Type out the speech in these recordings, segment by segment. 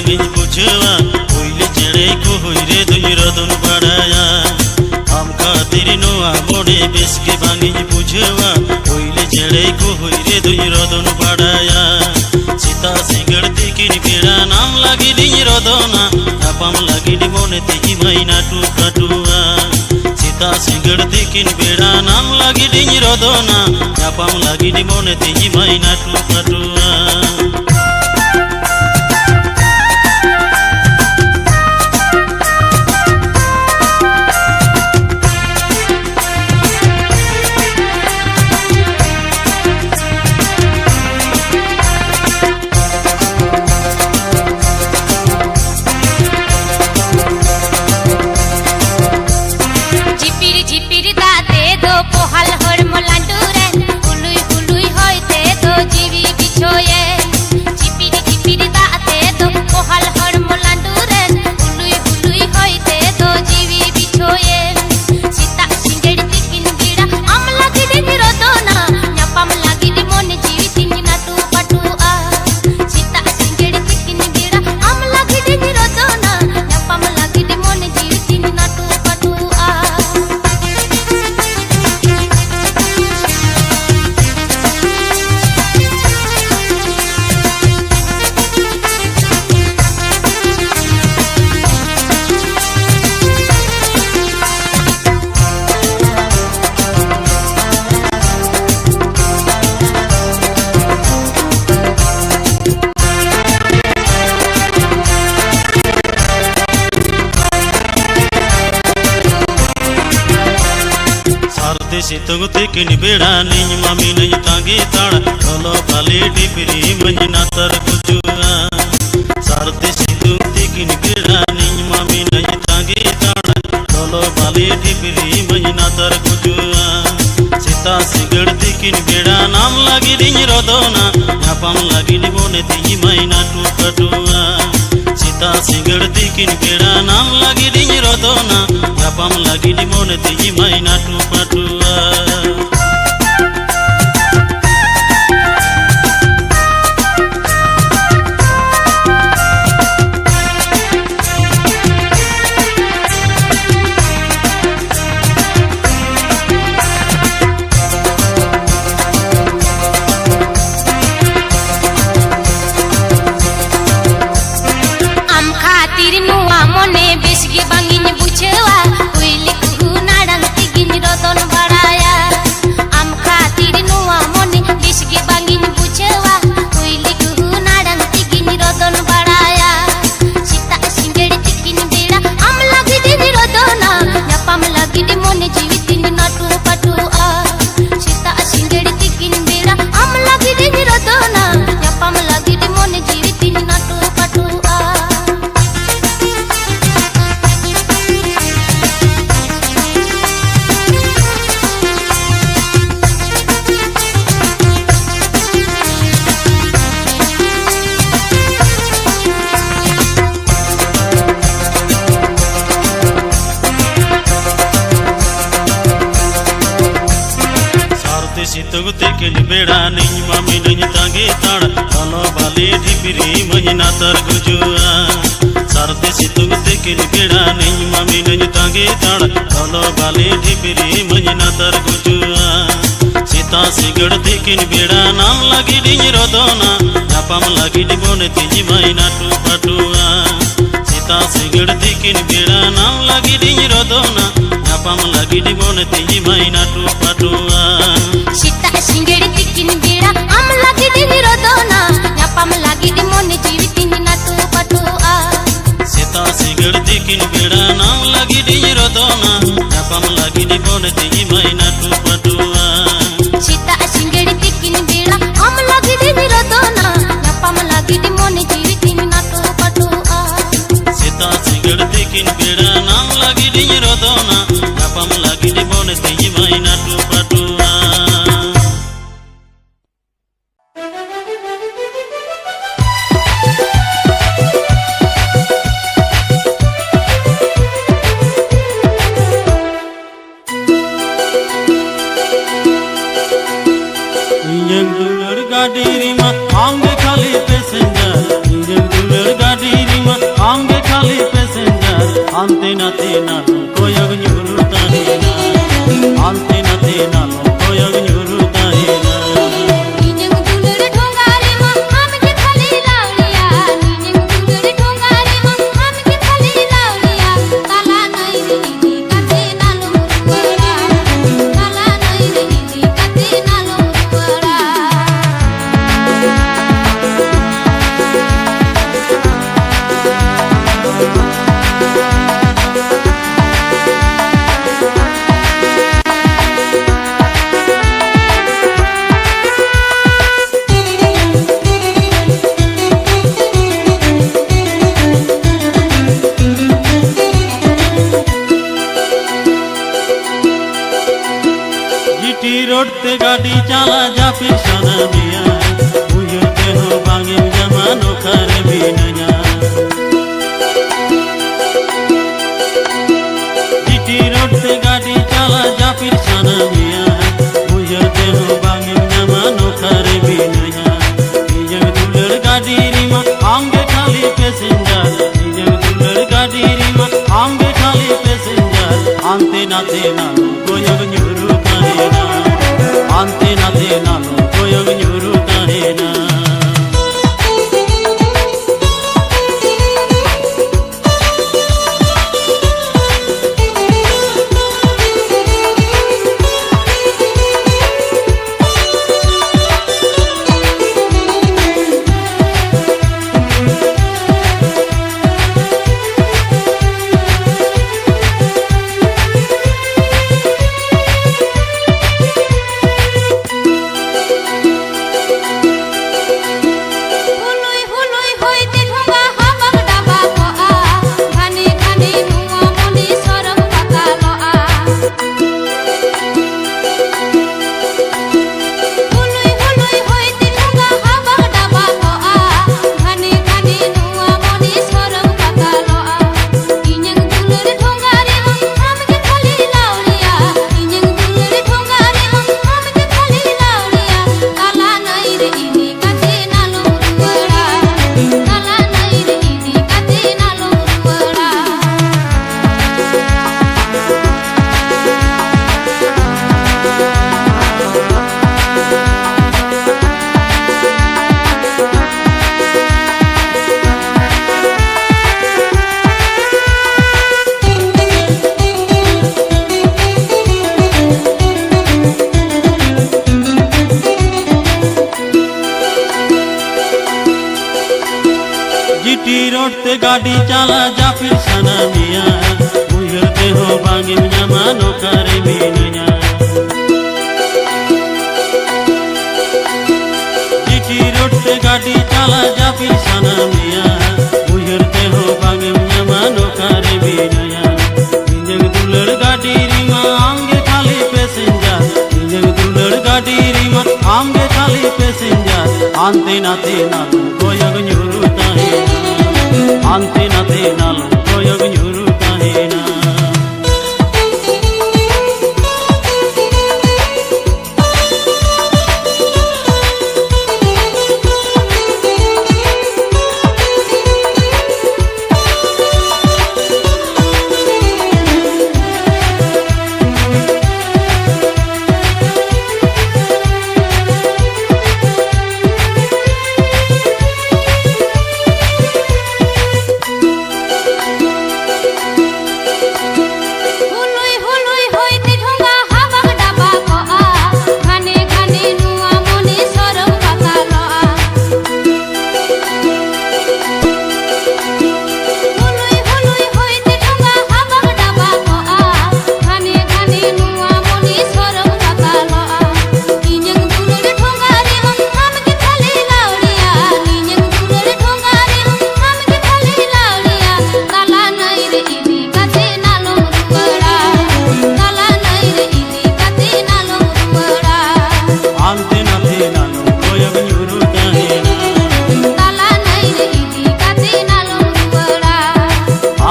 बांगी बुझवा कोइले चढ़े को हुई रे दुई रदन बढ़ाया हम खातिर नुआ मोड़े बेस के बांगी बुझवा कोइले चढ़े को हुई रे दुई रदन बढ़ाया सीता सिंगड़ दिकिन बेड़ा नाम लगी दी रदना नापाम लगी दी मोने ती महीना टूका टुआ सीता सिंगड़ दिकिन बेड़ा नाम लगी दी रदना नापाम लगी दी मोने ती महीना टूका टुआ सितगु तेकिन बेड़ा निज मामी नहीं तांगे ताड़ा चलो खाली डिपरी मजना तर कुजुआ सारते सितगु तेकिन बेड़ा निज मामी नहीं तांगे ताड़ा चलो खाली डिपरी मजना तर कुजुआ सीता सिंगड़ तेकिन बेड़ा नाम लगी दी रदना नापाम लगी दी मोने ती महीना टूका टुआ सीता सिंगड़ तेकिन बेड़ा नाम लगी दी रदना नापाम लगी दी मोने ती महीना टूका टुआ सितगु तेकिन बेड़ा नहीं मामी नहीं तांगे ताड़ा चलो बाली ढिपरी महीना तर गुजुआ सारते सितगु तेकिन बेड़ा नहीं मामी नहीं तांगे ताड़ा चलो बाली ढिपरी महीना तर गुजुआ सीता सिंगड़ तेकिन बेड़ा नाम लगी दी रदना नापाम लगी दी मोने ती महीना टूका टुआ सीता सिंगड़ तेकिन बेड़ा नाम लगी दी रदना नापाम लगी दी मोने ती महीना टूका टुआ सीता सिंगड़ तेकिन बेड़ा आम लगी दी रदना नापाम लगी दी मोने जीवी तीन ना टूका टुआ सीता सिंगड़ तेकिन बेड़ा नाम लगी दी रदना नापाम लगी दी मोने ती महीना टूका टुआ सीता सिंगड़ तेकिन बेड़ा आम लगी दी रदना नापाम लगी दी मोने जीवी तीन ना टूका टुआ सीता सिंगड़ तेकिन बेड़ा नाम लगी दी रदना नापाम लगी दी मोने ती महीना टूका टुआ ante nate nalo koyag nyuru tahena ante nate nalo koyag nyuru tahena Ninyang dulur dhongare ma amke khali lauliya Ninyang dulur dhongare ma amke khali lauliya Tala nai re idi kate nalo murwara Tala nai re idi kate nalo murwara GT road ते गाड़ी चला जा फिर सना मिया बुझते हो बांगे जमानो कर भी नया जीटी रोड ते गाड़ी चला जा फिर सना मिया बुझते हो बांगे जमानो कर भी नया निजग दुलर गाड़ी रिमा आंगे खाली पैसेंजर निजग दुलर गाड़ी रिमा आंगे खाली पैसेंजर आंते नाते ना कोयग nyuru kahena ante nate nalo koyag nyuru kahena GT road ते गाड़ी चला जा फिर सना मिया बुझते हो बांगे जमानो करे भी नया जीटी रोड ते गाड़ी चला जा फिर सना मिया बुझते हो बांगे जमानो करे भी नया निजग दुलर गाड़ी रिमा आंगे खाली पैसेंजर निजग दुलर गाड़ी रिमा आंगे खाली पैसेंजर आंते नाते नालो कोयग nyuru tahena ante nate nalo koyag nyuru tahena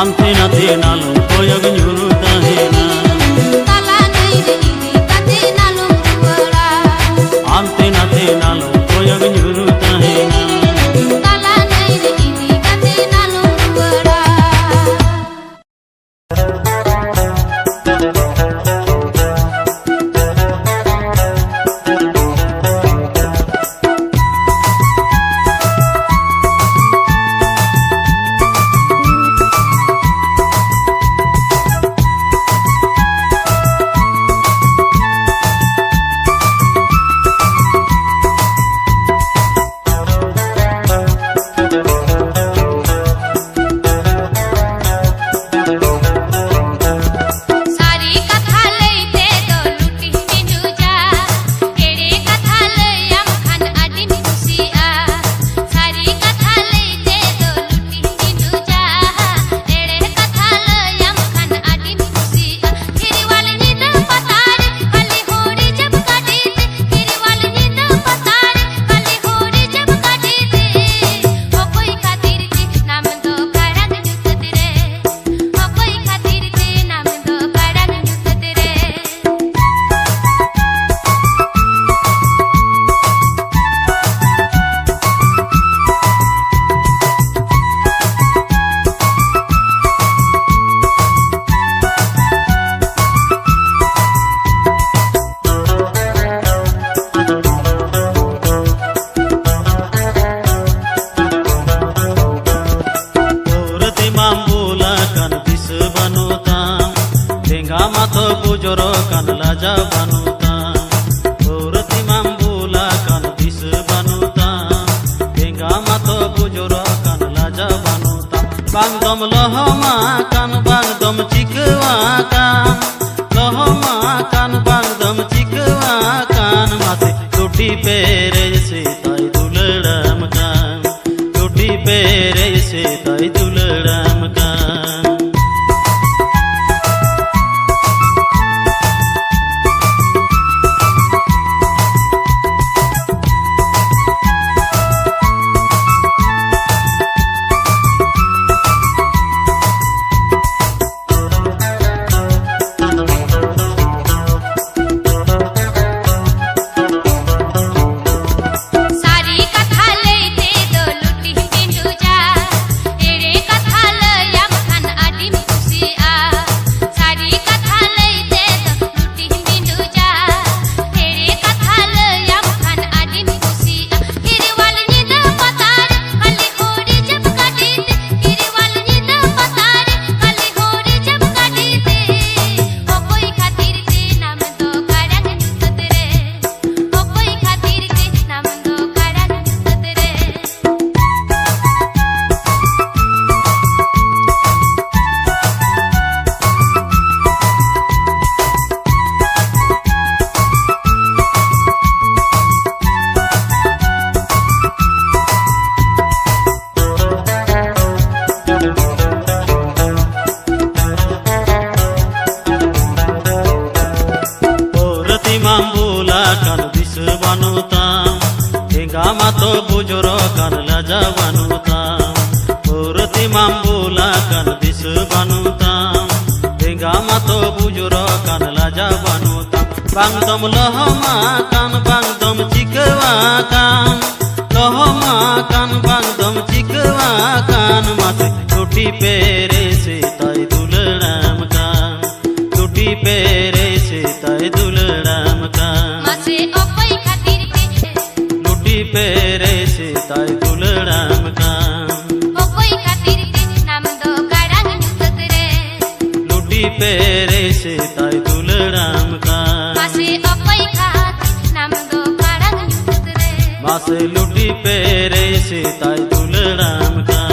ante nate nalo koyag nyuru tahena Tala nai re idi kate nalo murwara ante nate nalo koyag nyuru tahena dom lohoma kan bang dom chikwa kan lohoma kan bang dom chikwa kan mate ludi pere se tai duladam kan ludi pere se tai duladam kan Mato bujuro kan laja vanutam Purti mambula kan disu vanutam Denga mato bujuro kan laja vanutam Bang dom lohoma kan bang dom chikwa kan Lohoma kan bang dom chikwa kan Mate tuti pere se tai duladam kan Tuti pere se tai duladam kan Mase opai khatir pere se tai duladam kan opai khatir te nam do garang nukut re ludi pere se tai duladam kan mase opai khat nam do garang nukut re mase ludi pere se tai duladam kan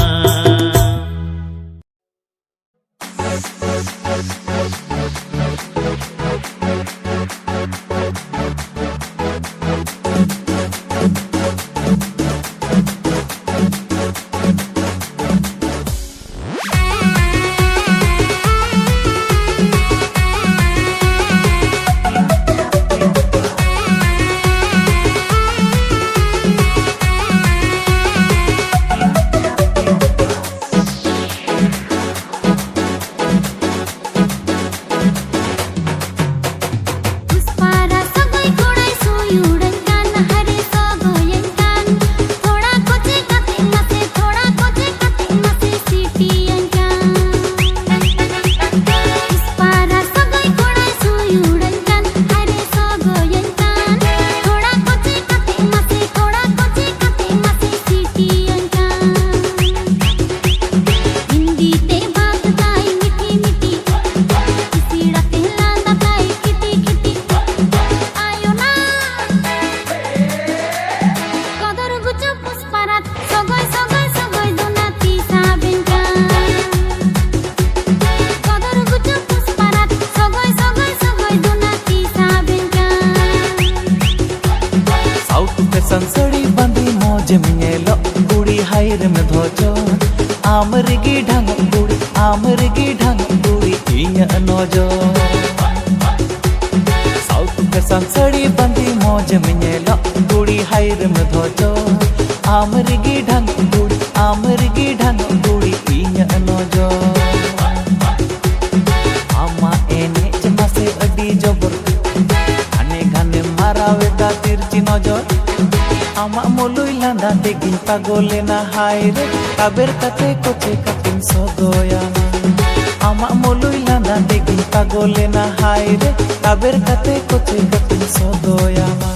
संसड़ी बंदी मौज मिंगेलो बुड़ी higher में धोचो आमरगी ढंग बुड़ी इया नोजो south के संसड़ी बंदी मौज मिंगेलो बुड़ी हायर में धोचो आमरगी ढंग बुड़ी इया नोजो आमा एने जना से अडी जबर घने घने मारावे दा तिरची नजर Ama mului landa tegin pagolena haire kaber kate koche katin sogoyama Ama mului landa tegin pagolena haire kaber kate koche katin sogoyama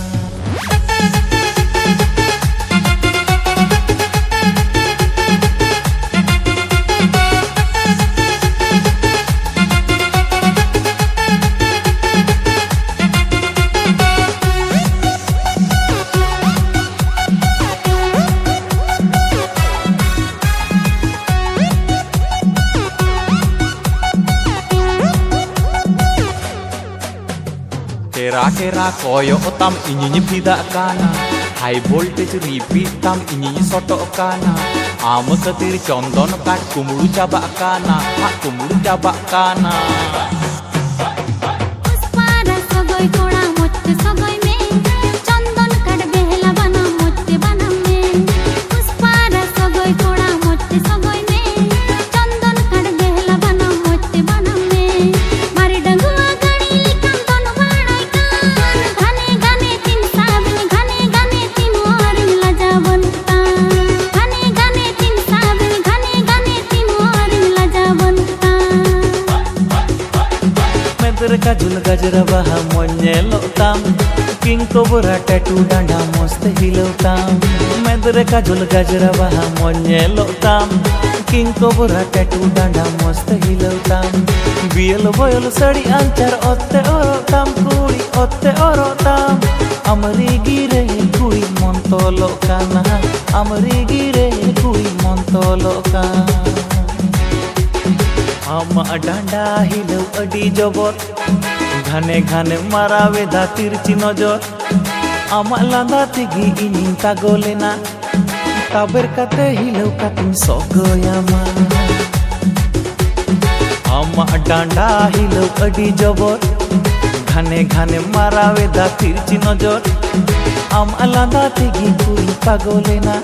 Kera kera koyo tam inyi pida kana high voltage repeat tam inyi soto kana am katir chondon kat kumulu jaba kana ha kumulu jaba kana पुष्पारा सगोई कोड़ा मोत्ते सगोई में चंदन काट बेहला बना मोत्ते बना में पुष्पारा सगोई कोड़ा मोत्ते सगोई में चंदन काट बेहला बना मोत्ते बना में मारी डंगुआ गाड़ी लिखन दोनों बाड़ाई कान घने घने तीन साबिन घने घने तीन और लजा बनता घने घने तीन साबिन घने घने तीन और लजा बनता Medre kajul gajra baha monyelo tam king cobra tattoo danda most hilo tam Medre kajul gajra baha monyelo tam king cobra tattoo danda most hilo tam biel boyol sadi anchar otte oro tam kuri otte oro tam amri gire kuri montolo kana amri gire kuri montolo kana Ama danda hilau adi jobor Ghane ghane marawe da tirchi nojor Ama landa tigi ini tagolena Taber kate hilau katin sogoyama Ama danda hilau adi jobor Ghane ghane marawe da tirchi nojor Ama landa tigi kuri tagolena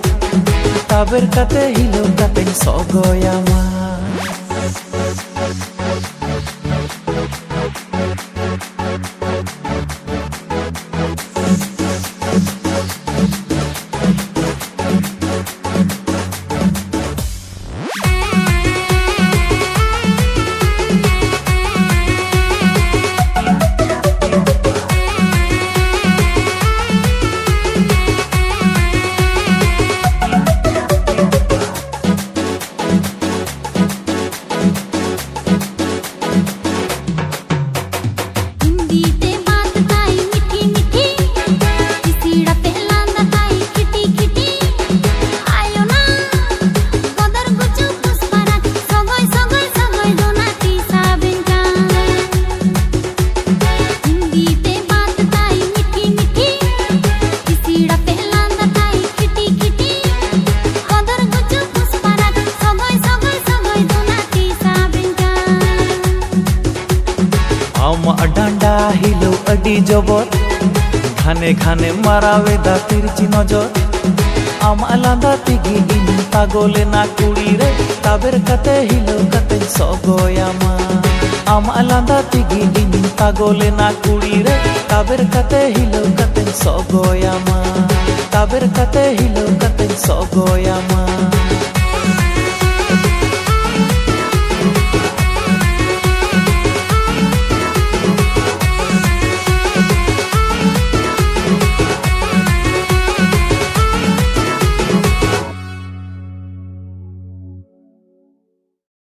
Taber kate hilau katin sogoyama Danda hilau adi jobor Ghane ghane marawe da tirchi nojor Ama landa tigi ini pagole na kuri re Taber kate hilau kate sogoyama Ama landa tigi ini pagole na kuri re Taber kate hilau kate sogoyama Taber kate hilau kate sogoyama